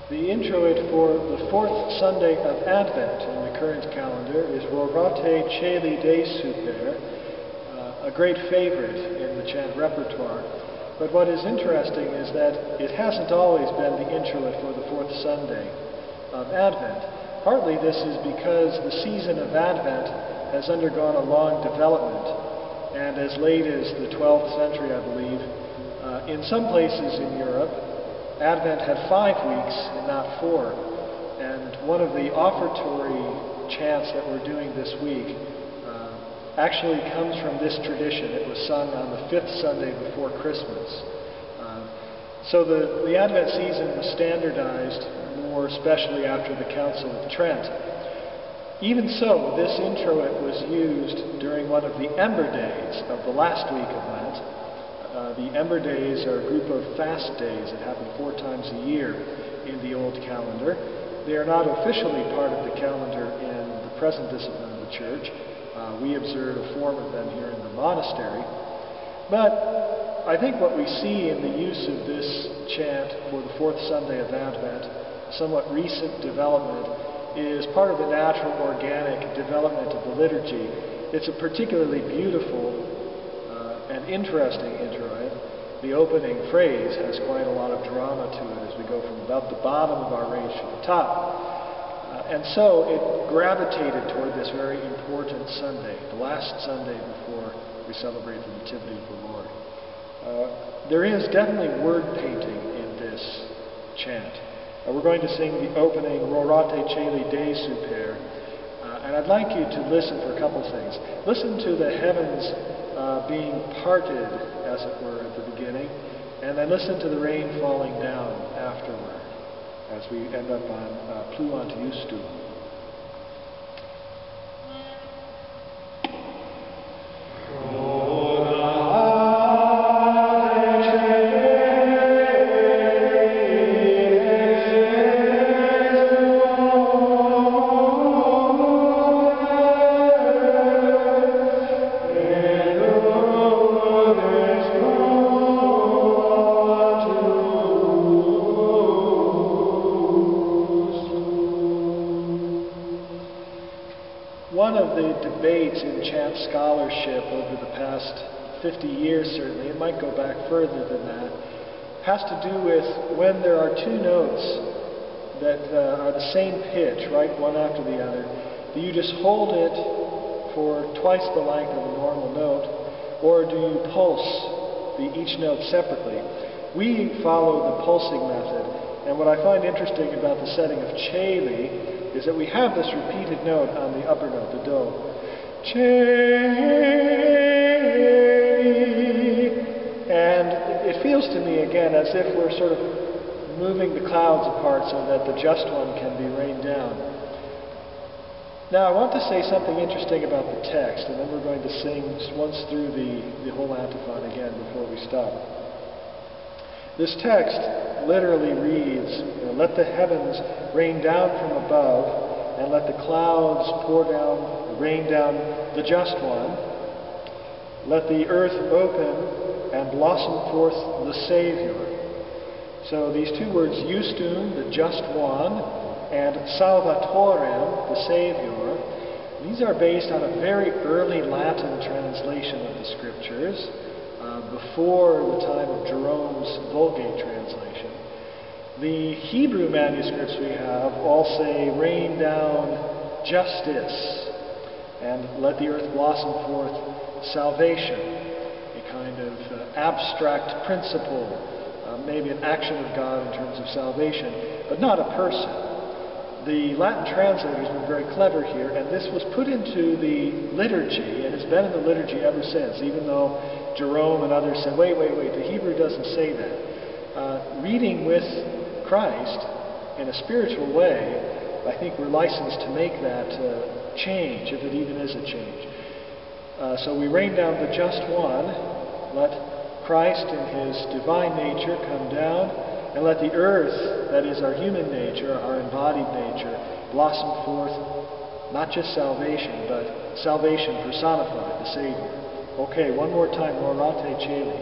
The introit for the fourth Sunday of Advent in the current calendar is Roráte, Caeli, désuper, a great favorite in the chant repertoire. But what is interesting is that it hasn't always been the introit for the fourth Sunday of Advent. Partly this is because the season of Advent has undergone a long development, and as late as the 12th century, I believe, in some places in Europe, Advent had 5 weeks and not 4. And one of the offertory chants that we're doing this week actually comes from this tradition. It was sung on the 5th Sunday before Christmas. So the Advent season was standardized more especially after the Council of Trent. Even so, this introit was used during one of the Ember Days of the last week of Lent. The Ember Days are a group of fast days that happen 4 times a year in the old calendar. They are not officially part of the calendar in the present discipline of the Church. We observe a form of them here in the Monastery. But I think what we see in the use of this chant for the 4th Sunday of Advent, somewhat recent development, is part of the natural, organic development of the liturgy. It's a particularly beautiful and interesting introit. The opening phrase has quite a lot of drama to it as we go from about the bottom of our range to the top. And so it gravitated toward this very important Sunday, the last Sunday before we celebrate the Nativity of the Lord. There is definitely word painting in this chant. We're going to sing the opening Roráte, Caeli, désuper, and I'd like you to listen for a couple things. Listen to the heavens being parted, as it were, at the beginning, and then listen to the rain falling down afterward, as we end up on pluant iustum. One of the debates in chant scholarship over the past 50 years, certainly, it might go back further than that, has to do with when there are 2 notes that are the same pitch, right, one after the other. Do you just hold it for twice the length of a normal note, or do you pulse each note separately? We follow the pulsing method, and what I find interesting about the setting of Caeli is that we have this repeated note on the upper note, the do. Caeli. And it feels to me, again, as if we're sort of moving the clouds apart so that the just one can be rained down. Now, I want to say something interesting about the text, and then we're going to sing once through the whole antiphon again before we stop. This text literally reads, let the heavens rain down from above, and let the clouds rain down the just one. Let the earth open and blossom forth the Savior. So these 2 words, iustum, the just one, and Salvatórem, the Savior, these are based on a very early Latin translation of the Scriptures, before the time of Jerome's Vulgate translation. The Hebrew manuscripts we have all say, rain down justice, and let the earth blossom forth salvation, a kind of abstract principle, maybe an action of God in terms of salvation, but not a person. The Latin translators were very clever here, and this was put into the liturgy, and it's been in the liturgy ever since, even though Jerome and others said, wait, the Hebrew doesn't say that. Reading with Christ in a spiritual way, I think we're licensed to make that change, if it even is a change. So we rain down the just one, let Christ in his divine nature come down, and let the earth, that is our human nature, our embodied nature, blossom forth not just salvation, but salvation personified, the Savior. Okay, one more time, Roráte, Caeli.